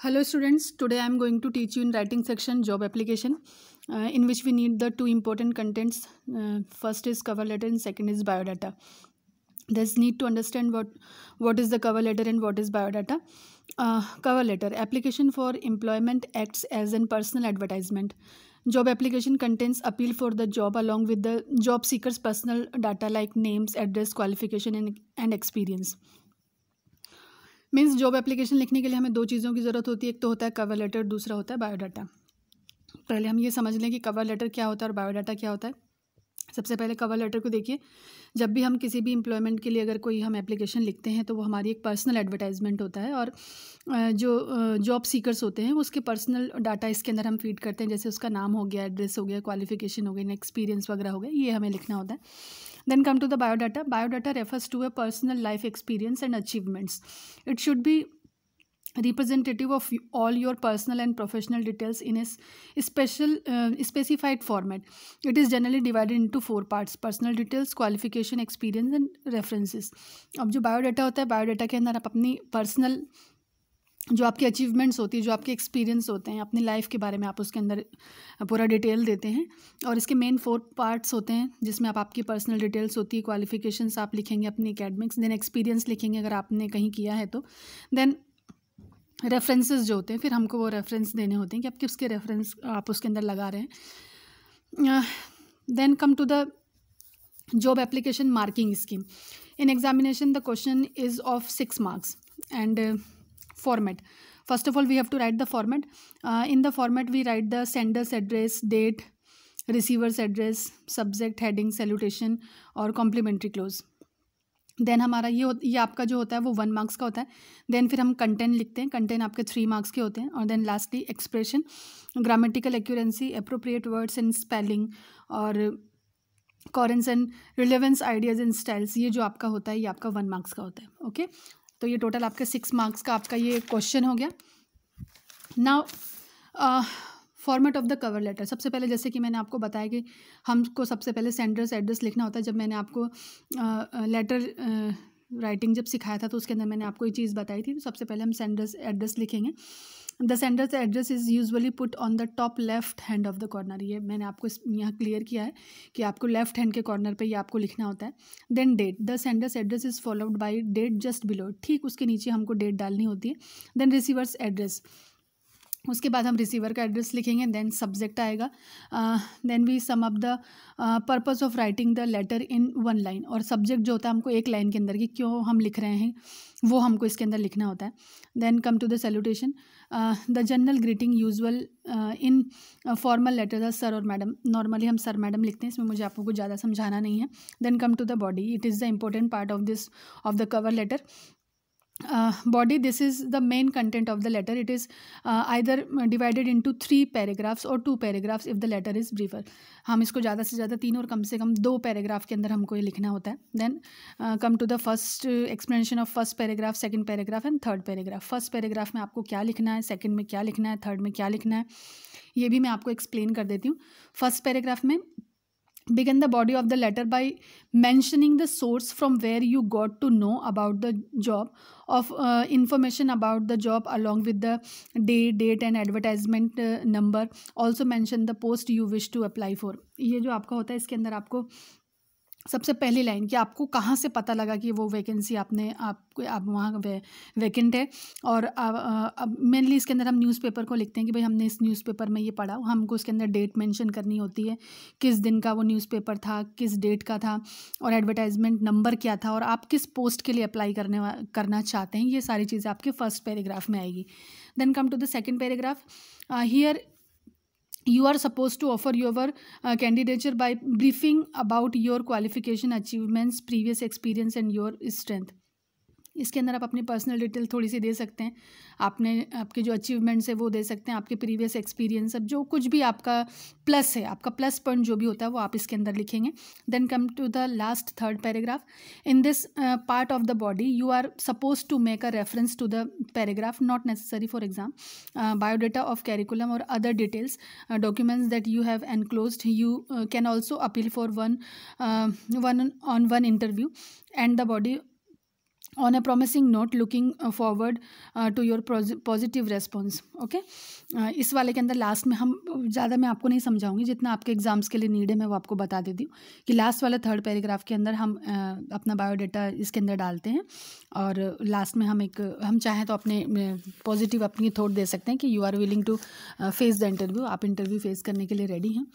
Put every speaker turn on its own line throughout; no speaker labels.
Hello students, today I am going to teach you in writing section job application in which we need the two important contents. First is cover letter and second is biodata. There's need to understand what is the cover letter and what is biodata. Cover letter, application for employment acts as an personal advertisement. Job application contains appeal for the job along with the job seeker's personal data like names, address, qualification and experience. Means job application लिखने के लिए हमें दो चीज़ों की ज़रूरत होती है, एक तो होता है कवर लेटर, दूसरा होता है बायोडाटा। पहले हम ये समझ लें कि कवर लेटर क्या होता है और बायोडाटा क्या होता है। सबसे पहले कवर लेटर को देखिए। जब भी हम किसी भी एम्प्लॉयमेंट के लिए अगर कोई हम एप्लीकेशन लिखते हैं तो वो हमारी एक पर्सनल एडवर्टाइजमेंट होता है और जो जॉब सीकर्स होते हैं उसके पर्सनल डाटा इसके अंदर हम फीड करते हैं, जैसे उसका नाम हो गया, एड्रेस हो गया, क्वालिफिकेशन हो गया, एक्सपीरियंस वगैरह हो गया, ये हमें लिखना होता है। Then come to the biodata. Biodata refers to a personal life experience and achievements. It should be representative of all your personal and professional details in a specified format. It is generally divided into 4 parts: personal details, qualification, experience and references. अब जो biodata होता है, biodata के अंदर आप अपनी personal जो आपकी अचीवमेंट्स होती है, जो आपके एक्सपीरियंस होते हैं, अपनी लाइफ के बारे में आप उसके अंदर पूरा डिटेल देते हैं। और इसके मेन 4 पार्ट्स होते हैं जिसमें आप आपकी पर्सनल डिटेल्स होती है, क्वालिफिकेशंस आप लिखेंगे, अपनी एकेडमिक्स, देन एक्सपीरियंस लिखेंगे अगर आपने कहीं किया है तो, देन रेफरेंसेस जो होते हैं, फिर हमको वो रेफरेंस देने होते हैं कि आप किसके रेफरेंस आप उसके अंदर लगा रहे हैं। Then come to the job application marking scheme. In examination the question is of 6 marks and format. First of all, we have to write the format. In the format, we write the sender's address, date, receiver's address, subject, heading, salutation और complimentary clause. Then हमारा ये आपका जो होता है वो 1 marks का होता है। देन फिर हम कंटेंट लिखते हैं, कंटेंट आपके 3 मार्क्स के होते हैं। और then lastly expression, grammatical accuracy, appropriate words and spelling और coherence and relevance ideas and styles, ये जो आपका होता है ये आपका 1 मार्क्स का होता है। ओके, तो ये टोटल आपके 6 मार्क्स का आपका ये क्वेश्चन हो गया। Now format of the cover letter. सबसे पहले जैसे कि मैंने आपको बताया कि हमको सबसे पहले सेंडर्स एड्रेस लिखना होता है। जब मैंने आपको लेटर राइटिंग जब सिखाया था तो उसके अंदर मैंने आपको ये चीज़ बताई थी। तो सबसे पहले हम सेंडर्स एड्रेस लिखेंगे। The sender's address is usually put on the top left hand of the corner. ये मैंने आपको यहाँ क्लियर किया है कि आपको लेफ्ट हैंड के कॉर्नर पे ये आपको लिखना होता है। Then date, the sender's address is followed by date just below, ठीक उसके नीचे हमको डेट डालनी होती है। देन रिसीवर्स एड्रेस, उसके बाद हम रिसीवर का एड्रेस लिखेंगे। देन सब्जेक्ट आएगा। Then we sum up the purpose of writing the letter in 1 line, और सब्जेक्ट जो होता है हमको 1 लाइन के अंदर कि क्यों हम लिख रहे हैं वो हमको इसके अंदर लिखना होता है। Then come to the salutation, the general greeting usual in formal letter the sir और मैडम। नॉर्मली हम सर मैडम लिखते हैं, इसमें मुझे आपको कुछ ज़्यादा समझाना नहीं है। Then come to the body, it is the important part of the cover letter. Body, this is the main content of the letter. It is either divided into 3 paragraphs or 2 paragraphs if the letter is briefer. हम इसको ज़्यादा से ज़्यादा 3 और कम से कम 2 paragraph के अंदर हमको ये लिखना होता है। Then come to the first explanation of first paragraph, second paragraph and third paragraph. First paragraph में आपको क्या लिखना है, सेकंड में क्या लिखना है, थर्ड में क्या लिखना है, ये भी मैं आपको एक्सप्लेन कर देती हूँ। फर्स्ट पैराग्राफ में begin the body of the letter by mentioning the source from where you got to know about the job, of information about the job along with the date and advertisement number. Also mention the post you wish to apply for. ये जो आपका होता है इसके अंदर आपको सबसे पहली लाइन कि आपको कहाँ से पता लगा कि वो वैकेंसी आप वहाँ वैकेंट है। और अब मेनली इसके अंदर हम न्यूज़पेपर को लिखते हैं कि भाई हमने इस न्यूज़पेपर में ये पढ़ा। हमको उसके अंदर डेट मेंशन करनी होती है, किस दिन का वो न्यूज़पेपर था, किस डेट का था, और एडवर्टाइजमेंट नंबर क्या था, और आप किस पोस्ट के लिए अप्लाई करना चाहते हैं। ये सारी चीज़ें आपके फर्स्ट पैराग्राफ में आएगी। Then come to the second paragraph. Here you are supposed to offer your candidature by briefing about your qualification, achievements, previous experience and your strength. इसके अंदर आप अपनी पर्सनल डिटेल थोड़ी सी दे सकते हैं। आपके जो अचीवमेंट्स है वो दे सकते हैं, आपके प्रीवियस एक्सपीरियंस, अब जो कुछ भी आपका प्लस है, आपका प्लस पॉइंट जो भी होता है वो आप इसके अंदर लिखेंगे। Then come to the last third paragraph. In this part of the body you are suppose to make a reference to the paragraph, not necessary for exam, biodata of curriculum और other details, documents that you have enclosed. You can also appeal for one on one interview. And the body on a promising note, looking forward to your positive response. Okay, इस वाले के अंदर last में हम ज़्यादा मैं आपको नहीं समझाऊंगी, जितना आपके एग्जाम्स के लिए नीड है मैं वो आपको बता देती हूँ कि लास्ट वाला थर्ड पैराग्राफ के अंदर हम अपना बायोडाटा इसके अंदर डालते हैं, और लास्ट में हम चाहें तो अपने पॉजिटिव अपनी थॉट दे सकते हैं कि you are willing to face the interview, आप इंटरव्यू फेस करने के लिए रेडी हैं।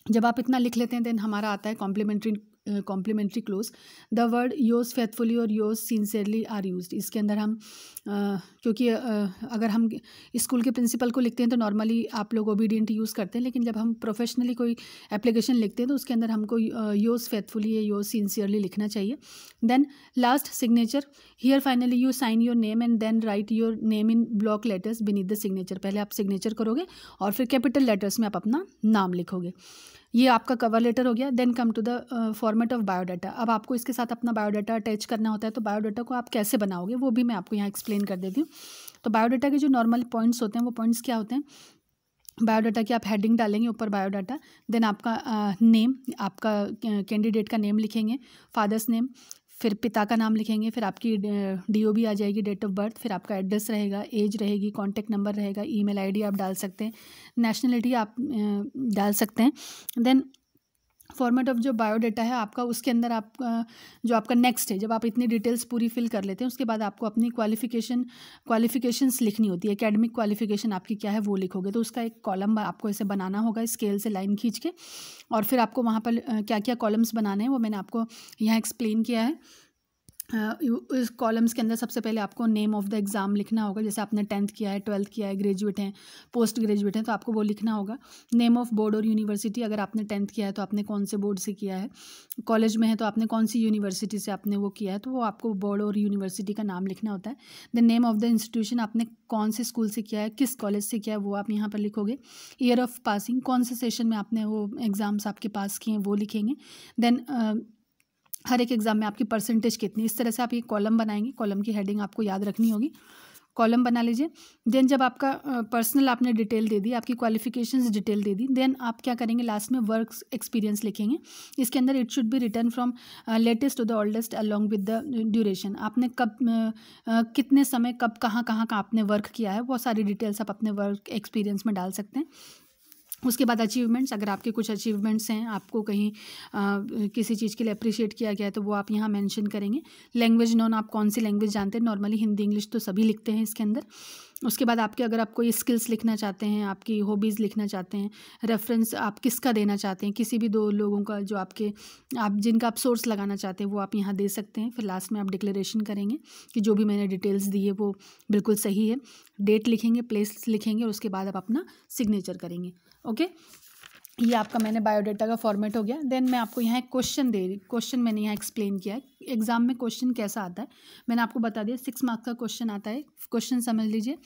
जब आप इतना लिख लेते हैं देन हमारा आता है complimentary close. The word yours faithfully और योर्स सिंसियरली आर यूज्ड। इसके अंदर हम क्योंकि अगर हम स्कूल के प्रिंसिपल को लिखते हैं तो नॉर्मली आप लोग ओबीडियंट यूज़ करते हैं, लेकिन जब हम प्रोफेशनली कोई एप्लीकेशन लिखते हैं तो उसके अंदर हमको योर्स फेथफुली या योर्स सिंसियरली लिखना चाहिए। Then last signature, here finally you sign your name and then write your name in block letters beneath the signature. पहले आप सिग्नेचर करोगे और फिर कैपिटल लेटर्स में आप अपना नाम लिखोगे। ये आपका कवर लेटर हो गया। Then come to the format of biodata. अब आपको इसके साथ अपना बायोडाटा अटैच करना होता है, तो बायोडाटा को आप कैसे बनाओगे वो भी मैं आपको यहाँ एक्सप्लेन कर देती हूँ। तो बायोडाटा के जो नॉर्मल पॉइंट्स होते हैं वो पॉइंट्स क्या होते हैं, बायोडाटा की आप हेडिंग डालेंगे ऊपर बायोडाटा, देन आपका नेम, आपका कैंडिडेट का नेम लिखेंगे, फादर्स नेम, फिर पिता का नाम लिखेंगे, फिर आपकी DOB आ जाएगी, डेट ऑफ बर्थ, फिर आपका एड्रेस रहेगा, एज रहेगी, कॉन्टैक्ट नंबर रहेगा, ईमेल आईडी आप डाल सकते हैं, नेशनलिटी आप डाल सकते हैं। देन फॉर्मेट ऑफ जो बायोडाटा है आपका, उसके अंदर आप जो आपका नेक्स्ट है, जब आप इतनी डिटेल्स पूरी फिल कर लेते हैं उसके बाद आपको अपनी क्वालिफिकेशंस लिखनी होती है। एकेडमिक क्वालिफिकेशन आपकी क्या है वो लिखोगे, तो उसका एक कॉलम आपको ऐसे बनाना होगा स्केल से लाइन खींच के, और फिर आपको वहाँ पर क्या क्या कॉलम्स बनाने हैं वो मैंने आपको यहाँ एक्सप्लेन किया है। इस कॉलम्स के अंदर सबसे पहले आपको नेम ऑफ़ द एग्ज़ाम लिखना होगा, जैसे आपने 10th किया है, 12th किया है, ग्रेजुएट हैं, पोस्ट ग्रेजुएट हैं, तो आपको वो लिखना होगा। नेम ऑफ़ बोर्ड और यूनिवर्सिटी, अगर आपने 10th किया है तो आपने कौन से बोर्ड से किया है, कॉलेज में है तो आपने कौन सी यूनिवर्सिटी से आपने वो किया है, तो वो आपको बोर्ड और यूनिवर्सिटी का नाम लिखना होता है। The name of the institution, आपने कौन से स्कूल से किया है, किस कॉलेज से किया है, वो आप यहाँ पर लिखोगे। ईयर ऑफ़ पासिंग, कौन से सेशन में आपने वो एग्ज़ाम्स आपके पास किए हैं वो लिखेंगे। देन हर एक एग्ज़ाम में आपकी परसेंटेज कितनी, इस तरह से आप ये कॉलम बनाएंगे। कॉलम की हेडिंग आपको याद रखनी होगी, कॉलम बना लीजिए। देन जब आपका पर्सनल आपने डिटेल दे दी, आपकी क्वालिफिकेशंस डिटेल दे दी, देन आप क्या करेंगे, लास्ट में वर्क एक्सपीरियंस लिखेंगे। इसके अंदर it should be written from latest to the oldest along with the duration. आपने कब कितने समय कब कहाँ कहाँ का आपने वर्क किया है, वो सारी डिटेल्स आप अपने वर्क एक्सपीरियंस में डाल सकते हैं। उसके बाद अचीवमेंट्स, अगर आपके कुछ अचीवमेंट्स हैं, आपको कहीं किसी चीज़ के लिए अप्रिशिएट किया गया है तो वो आप यहाँ मेंशन करेंगे। लैंग्वेज नोन, आप कौन सी लैंग्वेज जानते हैं, नॉर्मली हिंदी इंग्लिश तो सभी लिखते हैं इसके अंदर। उसके बाद आपके अगर आप कोई स्किल्स लिखना चाहते हैं, आपकी हॉबीज़ लिखना चाहते हैं, रेफरेंस आप किसका देना चाहते हैं, किसी भी 2 लोगों का जो आप जिनका आप सोर्स लगाना चाहते हैं वो आप यहाँ दे सकते हैं। फिर लास्ट में आप डिक्लेरेशन करेंगे कि जो भी मैंने डिटेल्स दी है वो बिल्कुल सही है। डेट लिखेंगे, प्लेस लिखेंगे, और उसके बाद आप अपना सिग्नेचर करेंगे। ओके, ये आपका मैंने बायोडाटा का फॉर्मेट हो गया। देन मैं आपको यहाँ एक क्वेश्चन मैंने यहाँ एक्सप्लेन किया है। एग्जाम में क्वेश्चन कैसा आता है मैंने आपको बता दिया, 6 मार्क्स का क्वेश्चन आता है। क्वेश्चन समझ लीजिए।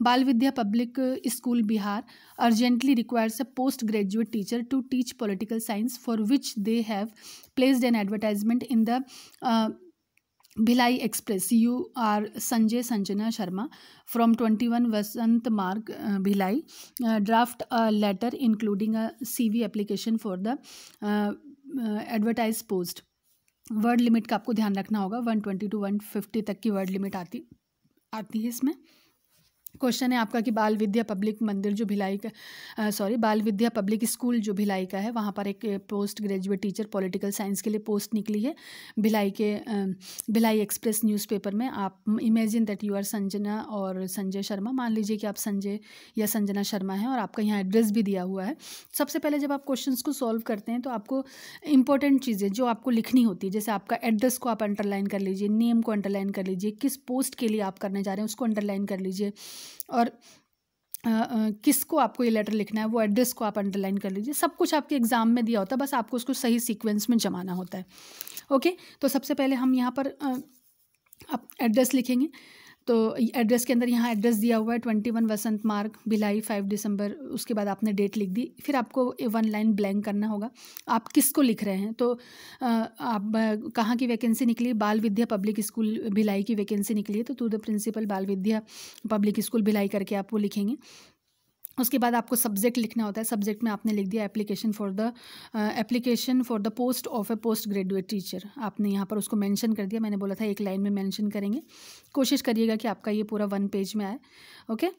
Bal Vidya public school Bihar urgently requires a post graduate teacher to teach political science for which they have placed an advertisement in the Bhilai express. You are Sanjay Sanjana Sharma from 21 Vasant Marg Bhilai. Draft a letter including a CV application for the advertise post. Word limit का आपको ध्यान रखना होगा, 120 to 150 तक की word limit आती है इसमें। क्वेश्चन है आपका कि बाल विद्या पब्लिक मंदिर जो भिलाई का बाल विद्या पब्लिक स्कूल जो भिलाई का है, वहाँ पर एक post graduate teacher political science के लिए पोस्ट निकली है भिलाई एक्सप्रेस न्यूज़पेपर में। आप imagine that you are Sanjana और संजय शर्मा। मान लीजिए कि आप संजय या संजना शर्मा हैं और आपका यहाँ एड्रेस भी दिया हुआ है। सबसे पहले जब आप क्वेश्चंस को सॉल्व करते हैं तो आपको इंपॉर्टेंट चीज़ें जो आपको लिखनी होती है, जैसे आपका एड्रेस को आप अंडरलाइन कर लीजिए, नेम को अंडरलाइन कर लीजिए, किस पोस्ट के लिए आप करने जा रहे हैं उसको अंडरलाइन कर लीजिए, और किसको आपको ये लेटर लिखना है वो एड्रेस को आप अंडरलाइन कर लीजिए। सब कुछ आपके एग्जाम में दिया होता है, बस आपको उसको सही सीक्वेंस में जमाना होता है। ओके, तो सबसे पहले हम यहाँ पर आप एड्रेस लिखेंगे। तो एड्रेस के अंदर यहाँ एड्रेस दिया हुआ है 21 वसंत मार्ग भिलाई 5 दिसंबर। उसके बाद आपने डेट लिख दी। फिर आपको 1 लाइन ब्लैंक करना होगा, आप किसको लिख रहे हैं। तो आप कहाँ की वैकेंसी निकली, बाल विद्या पब्लिक स्कूल भिलाई की वैकेंसी निकली है, तो टू द प्रिंसिपल बाल विद्या पब्लिक स्कूल भिलाई करके आप वो लिखेंगे। उसके बाद आपको सब्जेक्ट लिखना होता है। सब्जेक्ट में आपने लिख दिया application for the post of A post graduate teacher. आपने यहाँ पर उसको मेंशन कर दिया। मैंने बोला था एक लाइन में मेंशन करेंगे। कोशिश करिएगा कि आपका ये पूरा 1 पेज में आए। ओके,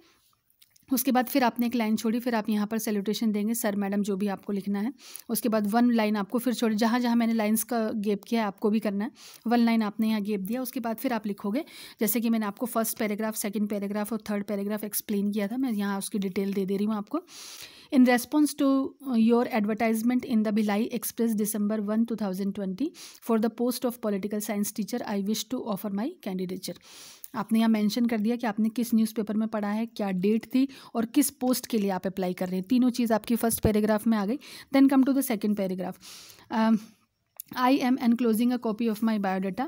उसके बाद फिर आपने एक लाइन छोड़ी, फिर आप यहाँ पर सैल्यूटेशन देंगे, सर मैडम जो भी आपको लिखना है। उसके बाद 1 लाइन आपको फिर छोड़ी, जहाँ जहाँ मैंने लाइंस का गैप किया है आपको भी करना है। 1 लाइन आपने यहाँ गैप दिया। उसके बाद फिर आप लिखोगे, जैसे कि मैंने आपको फर्स्ट पैराग्राफ, सेकंड पैराग्राफ और थर्ड पैराग्राफ एक्सप्लेन किया था, मैं यहाँ उसकी डिटेल दे रही हूँ आपको। In response to your advertisement in the Bhilai Express December 1, 2020 for the post of political science teacher, I wish to offer my candidature। आपने यहाँ मेंशन कर दिया कि आपने किस न्यूज़पेपर में पढ़ा है, क्या डेट थी और किस पोस्ट के लिए आप अप्लाई कर रहे हैं। तीनों चीज़ आपकी फर्स्ट पैराग्राफ में आ गई। Then come to the second paragraph. I am enclosing a copy of my biodata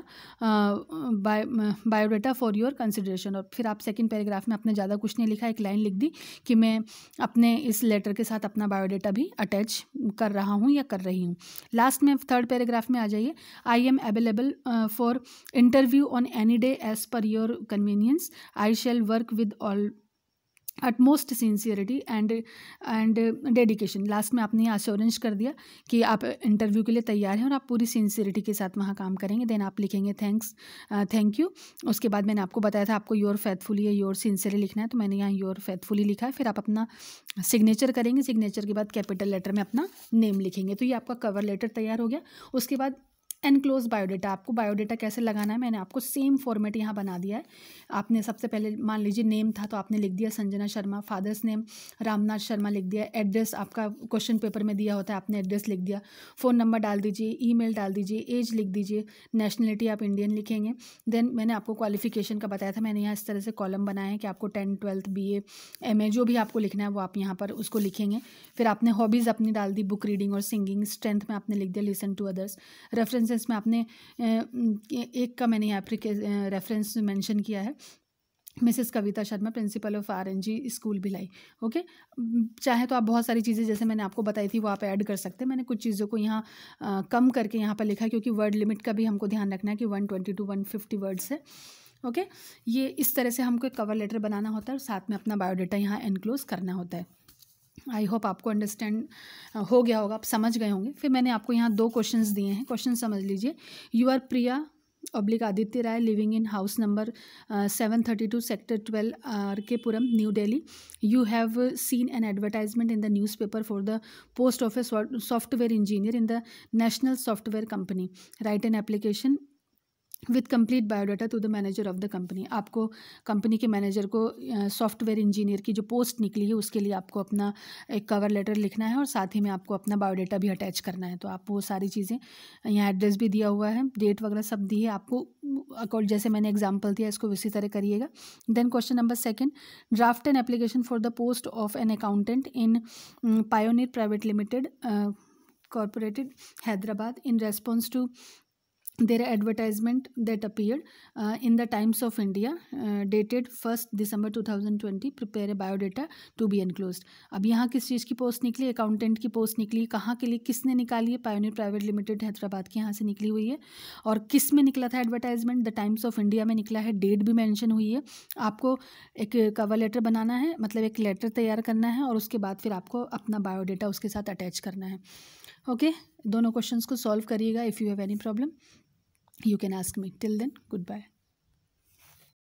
for your consideration। और फिर आप सेकंड पैराग्राफ में आपने ज़्यादा कुछ नहीं लिखा, एक लाइन लिख दी कि मैं अपने इस लेटर के साथ अपना बायोडाटा भी अटैच कर रहा हूँ या कर रही हूँ। लास्ट में थर्ड पैराग्राफ में आ जाइए। I am available for interview on any day as per your convenience। I shall work with all utmost sincerity and dedication. Last में आपने अश्योरेंस कर दिया कि आप इंटरव्यू के लिए तैयार हैं और आप पूरी सिंसियरिटी के साथ वहाँ काम करेंगे। देन आप लिखेंगे थैंक यू। उसके बाद मैंने आपको बताया था आपको योर फेथफुली या योर सिंसियरली लिखना है, तो मैंने यहाँ योर फेथफुली लिखा है। फिर आप अपना सिग्नेचर करेंगे, सिग्नेचर के बाद कैपिटल लेटर में अपना नेम लिखेंगे। तो ये आपका कवर लेटर तैयार हो गया। उसके बाद एनक्लोज बायोडाटा। आपको बायोडाटा कैसे लगाना है मैंने आपको सेम फॉर्मेट यहाँ बना दिया है। आपने सबसे पहले मान लीजिए नेम था तो आपने लिख दिया संजना शर्मा, फादर्स नेम रामनाथ शर्मा लिख दिया, एड्रेस आपका क्वेश्चन पेपर में दिया होता है आपने एड्रेस लिख दिया, फ़ोन नंबर डाल दीजिए, ईमेल डाल दीजिए, एज लिख दीजिए, नेशनलिटी आप इंडियन लिखेंगे। देन मैंने आपको क्वालिफिकेशन का बताया था, मैंने यहाँ इस तरह से कॉलम बनाए हैं कि आपको 10th 12th BA MA जो भी आपको लिखना है वो आप यहाँ पर उसको लिखेंगे। फिर आपने हॉबीज़ अपनी डाल दी, बुक रीडिंग और सिंगिंग। स्ट्रेंथ में आपने लिख दिया लिसन टू अदर्स। रेफरेंसेस में आपने एक का मैंने यहाँ पर रेफरेंस मेंशन किया है, Mrs Kavita Sharma, principle of RNG school Bhilai. Okay, चाहे तो आप बहुत सारी चीज़ें जैसे मैंने आपको बताई थी वो आप ऐड कर सकते हैं। मैंने कुछ चीज़ों को यहाँ कम करके यहाँ पर लिखा है क्योंकि वर्ड लिमिट का भी हमको ध्यान रखना है कि 120 to 150 वर्ड्स है। ओके, ये इस तरह से हमको एक कवर लेटर बनाना होता है और साथ में अपना बायोडाटा यहाँ एनक्लोज करना होता है। आई होप आपको अंडरस्टैंड हो गया होगा, आप समझ गए होंगे। फिर मैंने आपको यहाँ 2 क्वेश्चंस दिए हैं, क्वेश्चन समझ लीजिए। You are Priya Aditya Rai living in house number 732 sector 12 RK Puram New Delhi. You have seen an advertisement in the newspaper for the post of a software engineer in the national software company. Write an application with complete biodata to the manager of the company. आपको company के manager को software engineer की जो post निकली है उसके लिए आपको अपना एक कवर लेटर लिखना है और साथ ही में आपको अपना बायोडाटा भी अटैच करना है। तो आप वो सारी चीज़ें, यहाँ एड्रेस भी दिया हुआ है, डेट वगैरह सब दी है आपको अकॉर्ड जैसे मैंने एग्जाम्पल दिया इसको उसी तरह करिएगा। Then question number 2, draft an application for the post of an accountant in Pioneer private limited corporated Hyderabad in response to their advertisement that appeared in the Times of India dated 1st December 2020। prepare a biodata to be enclosed। अब यहाँ किस चीज़ की post निकली, accountant की post निकली, कहाँ के लिए, किसने निकाली है, पायोनियर प्राइवेट लिमिटेड हैदराबाद के यहाँ से निकली हुई है। और किस में निकला था advertisement, the times of India में निकला है, डेट भी मेंशन हुई है। आपको एक कवर लेटर बनाना है, मतलब एक लेटर तैयार करना है और उसके बाद फिर आपको अपना बायोडाटा उसके साथ अटैच करना है। ओके, दोनों क्वेश्चंस को सॉल्व करिएगा। If you have any problem you can ask me. Till then, goodbye.